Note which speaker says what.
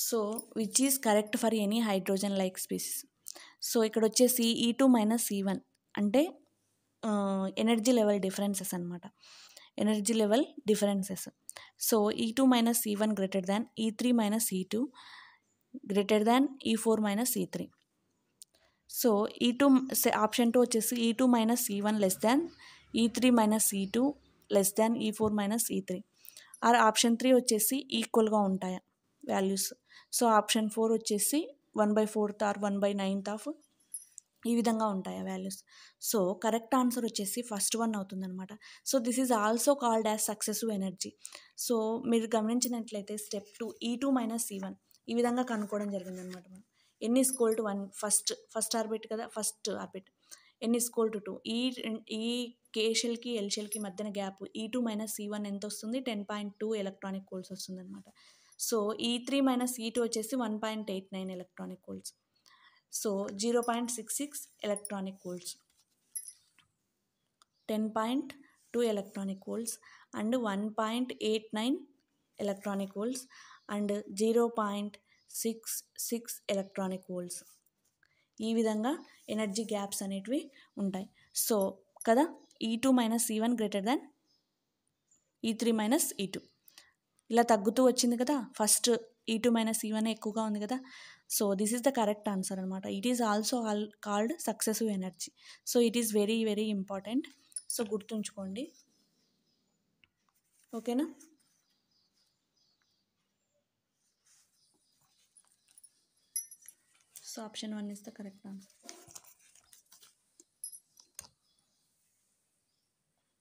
Speaker 1: So which is correct for any hydrogen like species. So ఇక్కడ వచ్చేసి E2 minus E1 అంటే energy level differences అనమాట. Energy level differences. So E2 minus E1 greater than E3 minus E2 greater than E4 minus E3. So E2 option 2 వచ్చేసి E2 minus E1 less than E3 minus E2 less than E4 minus E3. Or option 3 వచ్చేసి ఈక్వల్గా ఉంటాయా values. So option 4 వచ్చేసి 1/4 are 1/9 of ఈ విధంగా ఉంటాయి values. So correct answer వచ్చేసి first one అవుతుందన్నమాట. So this is also called as successive energy. So మీరు గమనించినట్లయితే స్టెప్ 2 E2 మైనస్ E1 ఈ విధంగా కనుక్కోవడం జరిగిందనమాట. మనం n is equal to 1 first orbit కదా, first orbit n is equal to 2. ఈ కే షెల్కి ఎల్ షెల్కి మధ్యన గ్యాప్ E2 మైనస్ E1 ఎంత వస్తుంది, 10.2 ఎలక్ట్రానిక్ వోల్ట్స్ వస్తుంది అనమాట. సో E3 మైనస్ E2 వచ్చేసి 1.89 electronic volts. So 0.66 electronic volts, 10.2 electronic volts and 1.89 electronic volts and 0.66 electronic volts. ఈ విధంగా ఎనర్జీ గ్యాప్స్ అనేటివి ఉంటాయి. సో కదా, E2 minus E1 greater than E3 minus E2 ఇలా తగ్గుతూ వచ్చింది కదా. ఫస్ట్ E2 మైనస్ E1 ఎక్కువగా ఉంది కదా. So this is the correct answer అనమాట. It is also called successive energy. So it is very very important. So గుర్తుంచుకోండి, ఓకేనా. So option 1 is the correct answer.